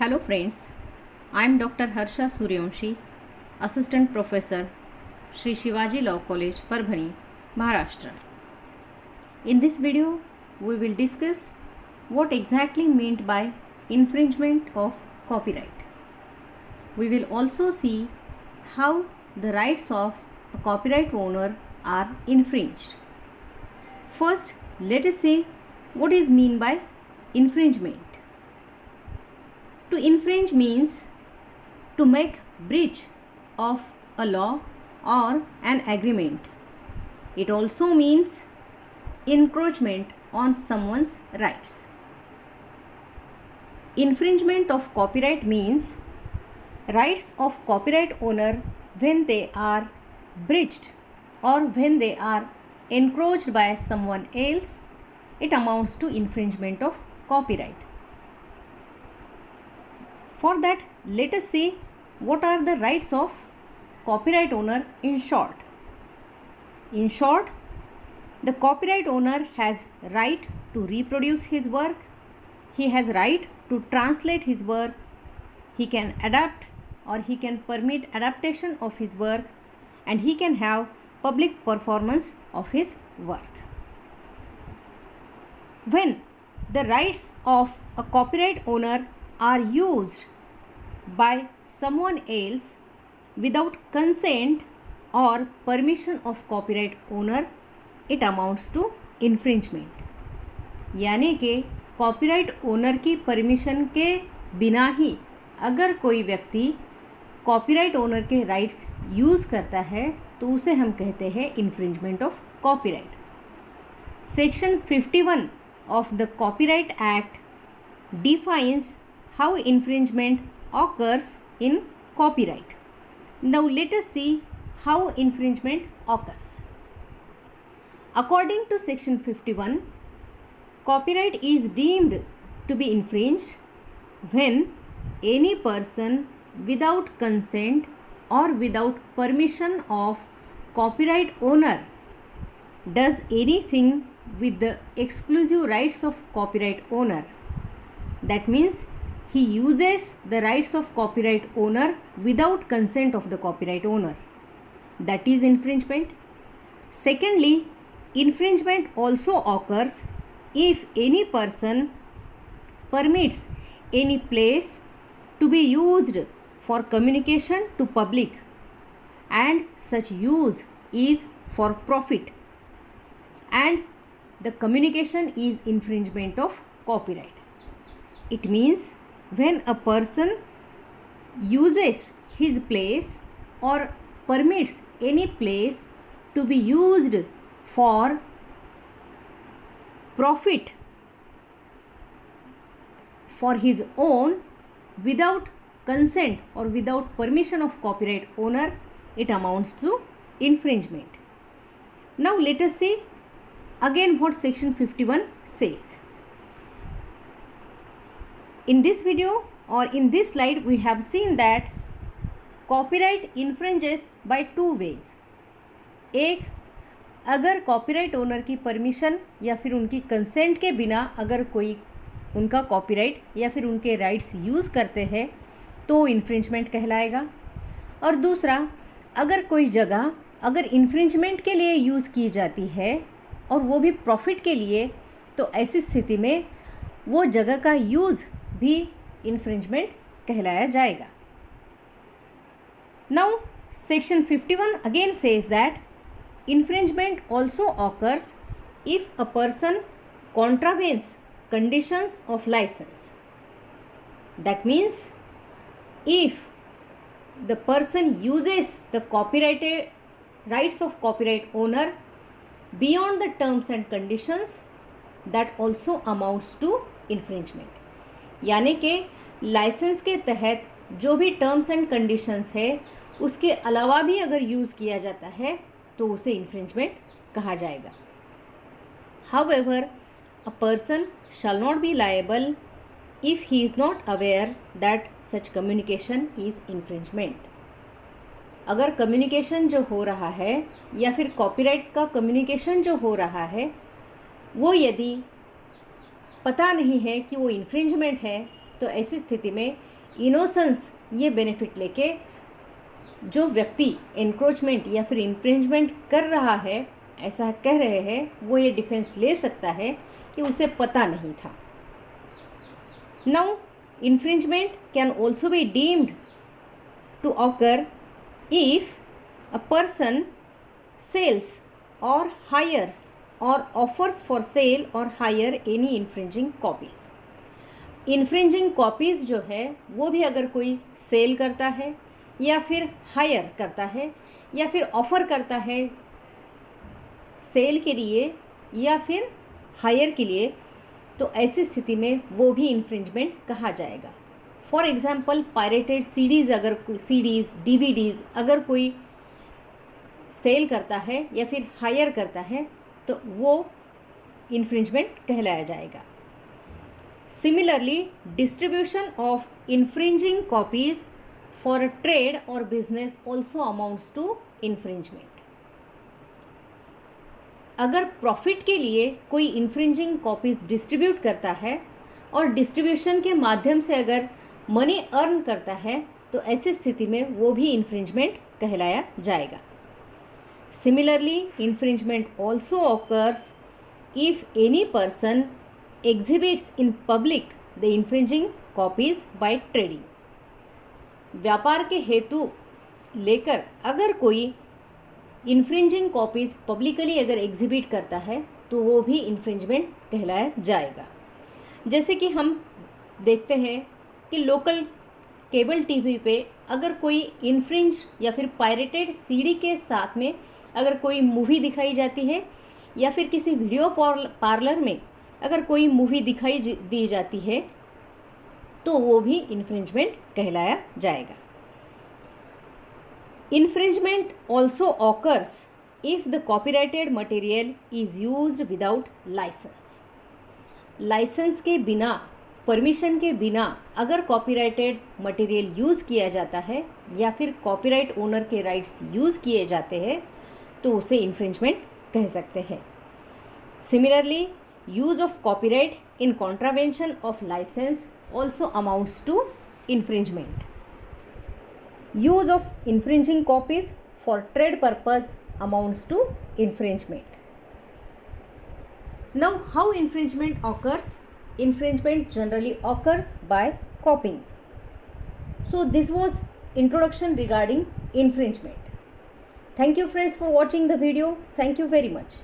Hello friends, I am Dr. Harsha Suryavanshi, Assistant Professor, Shri Shivaji Law College, Parbhani, Maharashtra. In this video, we will discuss what exactly meant by infringement of copyright. We will also see how the rights of a copyright owner are infringed. First, let us say what is meant by infringement. To infringe means to make breach of a law or an agreement. It also means encroachment on someone's rights. Infringement of copyright means rights of copyright owner when they are breached or when they are encroached by someone else. It amounts to infringement of copyright. For that, let us see what are the rights of copyright owner in short. In short, the copyright owner has right to reproduce his work. He has right to translate his work. He can adapt or he can permit adaptation of his work, and he can have public performance of his work. When the rights of a copyright owner are used by someone else without consent or permission of copyright owner, it amounts to infringement. यानी कि copyright owner की permission के बिना ही अगर कोई व्यक्ति copyright owner के rights use करता है तो उसे हम कहते हैं infringement of copyright. Section 51 of the Copyright Act defines how infringement occurs in copyright. Now let us see how infringement occurs. According to section 51, copyright is deemed to be infringed when any person without consent or without permission of copyright owner does anything with the exclusive rights of copyright owner. That means he uses the rights of copyright owner without consent of the copyright owner. That is infringement. Secondly, infringement also occurs if any person permits any place to be used for communication to public and such use is for profit, and the communication is infringement of copyright. It means when a person uses his place or permits any place to be used for profit for his own without consent or without permission of copyright owner, it amounts to infringement. Now let us see again what section 51 says. In this video or in this slide we have seen that copyright infringes by two ways. एक, अगर copyright owner की permission या फिर उनकी consent के बिना अगर कोई उनका कॉपीराइट या फिर उनके राइट्स यूज़ करते हैं तो इन्फ्रिंजमेंट कहलाएगा। और दूसरा, अगर कोई जगह अगर इन्फ्रिंजमेंट के लिए यूज़ की जाती है और वो भी प्रॉफिट के लिए, तो ऐसी स्थिति में वो जगह का यूज़ भी इन्फ्रिंजमेंट कहलाया जाएगा। Now section 51 again says that infringement also occurs if a person contravenes conditions of license. That means if the person uses the copyrighted rights of copyright owner beyond the terms and conditions, that also amounts to infringement. यानी कि licence के तहत जो भी terms and conditions है उसके अलावा भी अगर यूज़ किया जाता है तो उसे इन्फ्रिंजमेंट कहा जाएगा। However, a person shall not be liable if he is not aware that such communication is infringement. अगर कम्युनिकेशन जो हो रहा है या फिर कॉपीराइट का कम्युनिकेशन जो हो रहा है वो यदि पता नहीं है कि वो इन्फ्रिंजमेंट है तो ऐसी स्थिति में इनोसेंस ये बेनिफिट लेके जो व्यक्ति एनक्रोचमेंट या फिर इन्फ्रिंजमेंट कर रहा है, ऐसा कह रहे हैं, वो ये डिफेंस ले सकता है कि उसे पता नहीं था। Now infringement can also be deemed to occur if a person sells or hires or offers for sale or hire any infringing copies. Infringing copies जो है वो भी अगर कोई सेल करता है या फिर हायर करता है या फिर ऑफ़र करता है सेल के लिए या फिर हायर के लिए, तो ऐसी स्थिति में वो भी इन्फ्रिंजमेंट कहा जाएगा। फॉर एग्ज़ाम्पल पायरेटेड सीडीज़, अगर सीडीज़ डीवीडीज़ अगर कोई सेल करता है या फिर हायर करता है तो वो इन्फ्रिंजमेंट कहलाया जाएगा। Similarly distribution of infringing copies for a trade और business also amounts to infringement. अगर प्रॉफिट के लिए कोई इन्फ्रिंजिंग कॉपीज़ डिस्ट्रीब्यूट करता है और डिस्ट्रीब्यूशन के माध्यम से अगर मनी अर्न करता है तो ऐसी स्थिति में वो भी इन्फ्रिंजमेंट कहलाया जाएगा। Similarly, infringement also occurs if any person exhibits in public the infringing copies by trading. व्यापार के हेतु लेकर अगर कोई इन्फ्रिंजिंग कॉपीज़ पब्लिकली अगर एग्जिबिट करता है तो वो भी इन्फ्रिंजमेंट कहलाया जाएगा। जैसे कि हम देखते हैं कि लोकल केबल टीवी पे अगर कोई इन्फ्रिंज या फिर पायरेटेड सीडी के साथ में अगर कोई मूवी दिखाई जाती है या फिर किसी वीडियो पार्लर में अगर कोई मूवी दिखाई दी जाती है तो वो भी इन्फ्रिंजमेंट कहलाया जाएगा। Infringement also occurs if the copyrighted material is used without license. License के बिना, परमिशन के बिना अगर कॉपीराइटेड मटेरियल यूज़ किया जाता है या फिर कॉपीराइट ओनर के राइट्स यूज़ किए जाते हैं तो उसे इन्फ्रिंजमेंट कह सकते हैं। Similarly use of copyright in contravention of license also amounts to infringement. Use of infringing copies for trade purpose amounts to infringement. Now how infringement occurs? Infringement generally occurs by copying. So this was introduction regarding infringement. Thank you friends for watching the video. Thank you very much.